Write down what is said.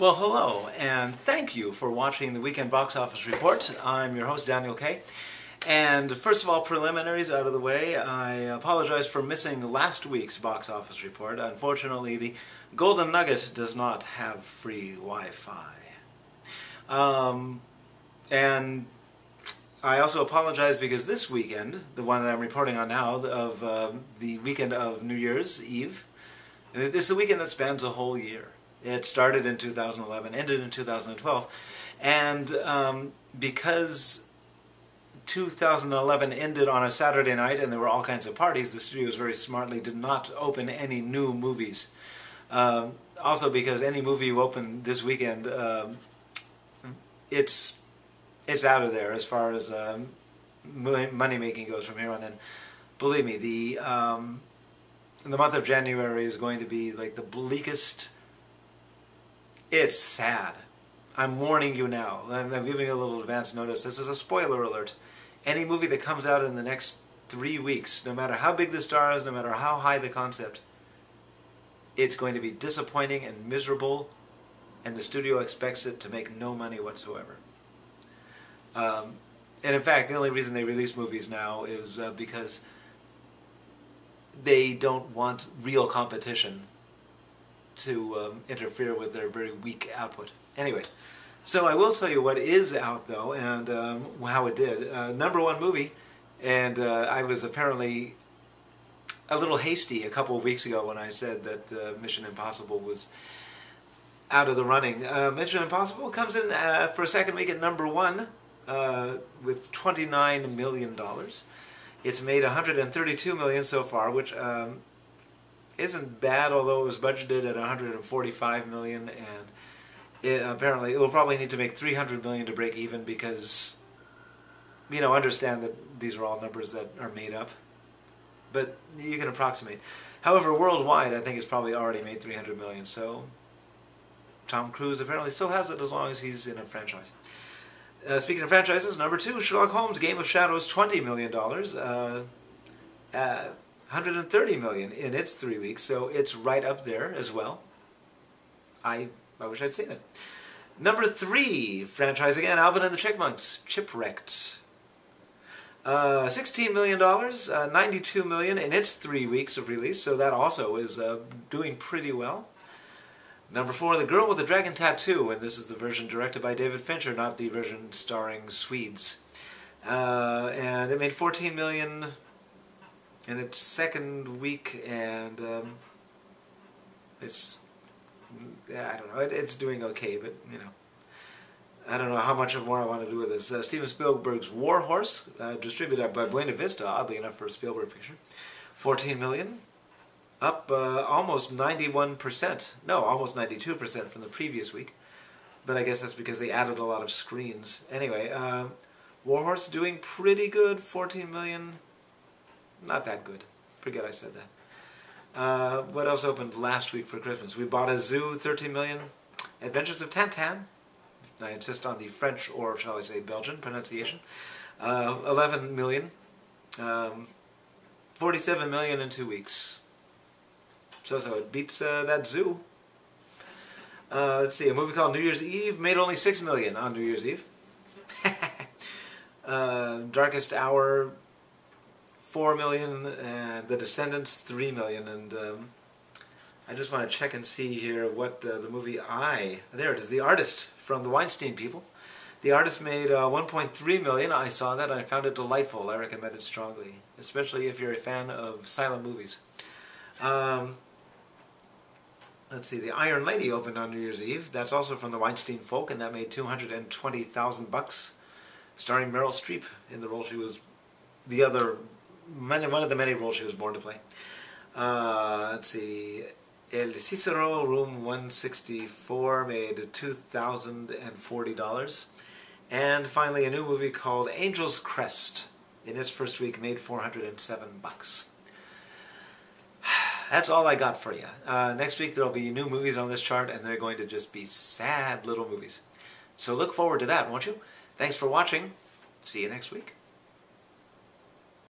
Well, hello, and thank you for watching the Weekend Box Office Report. I'm your host, Daniel Kay. And first of all, preliminaries out of the way, I apologize for missing last week's box office report. Unfortunately, the Golden Nugget does not have free Wi-Fi. And I also apologize because this weekend, the one that I'm reporting on now, of the weekend of New Year's Eve, this is the weekend that spans a whole year. It started in 2011, ended in 2012, and because 2011 ended on a Saturday night and there were all kinds of parties, the studios very smartly did not open any new movies. Also because any movie you open this weekend, it's out of there as far as money making goes from here on in. Believe me, the month of January is going to be like the bleakest. It's sad. I'm warning you now. I'm giving you a little advance notice. This is a spoiler alert. Any movie that comes out in the next 3 weeks, no matter how big the star is, no matter how high the concept, it's going to be disappointing and miserable, and the studio expects it to make no money whatsoever. And in fact, the only reason they release movies now is because they don't want real competition to interfere with their very weak output. Anyway, so I will tell you what is out though, and how it did. #1 movie, and I was apparently a little hasty a couple of weeks ago when I said that Mission Impossible was out of the running. Mission Impossible comes in for a second week at #1 with $29 million. It's made $132 million so far, which isn't bad, although it was budgeted at $145 million, and apparently it will probably need to make $300 million to break even because, you know, understand that these are all numbers that are made up, but you can approximate. However, worldwide, I think it's probably already made $300 million, so Tom Cruise apparently still has it as long as he's in a franchise. Speaking of franchises, #2, Sherlock Holmes, Game of Shadows, $20 million. $130 million in its 3 weeks, so it's right up there as well. I wish I'd seen it. #3, franchise again, Alvin and the Chipmunks, Chipwrecked. $16 million, $92 million in its 3 weeks of release, so that also is doing pretty well. #4, The Girl with the Dragon Tattoo, and this is the version directed by David Fincher, not the version starring Swedes. And it made $14 million in its second week, and it's, I don't know, it's doing okay, but, you know, I don't know how much more I want to do with this. Steven Spielberg's War Horse, distributed by Buena Vista, oddly enough for a Spielberg picture, $14 million, up almost 91%, no, almost 92% from the previous week, but I guess that's because they added a lot of screens. Anyway, War Horse doing pretty good, $14 million. Not that good. Forget I said that. What else opened last week for Christmas? We Bought a Zoo, $13 million. Adventures of Tintin. I insist on the French, or shall I say Belgian, pronunciation. $11 million. $47 million in 2 weeks. So it beats that zoo. Let's see, a movie called New Year's Eve made only $6 million on New Year's Eve. Darkest Hour, $4 million, and The Descendants, $3 million, and I just want to check and see here what the movie there it is, The Artist, from the Weinstein people. The Artist made $1.3 million. I saw that, I found it delightful. I recommend it strongly, especially if you're a fan of silent movies. Let's see, The Iron Lady opened on New Year's Eve. That's also from the Weinstein folk, and that made $220,000, starring Meryl Streep in the role she was, one of the many roles she was born to play. Let's see, El Cicero, Room 164, made $2,040. And finally, a new movie called Angel's Crest, in its first week, made $407. That's all I got for you. Next week there will be new movies on this chart, and they're going to just be sad little movies. So look forward to that, won't you? Thanks for watching. See you next week.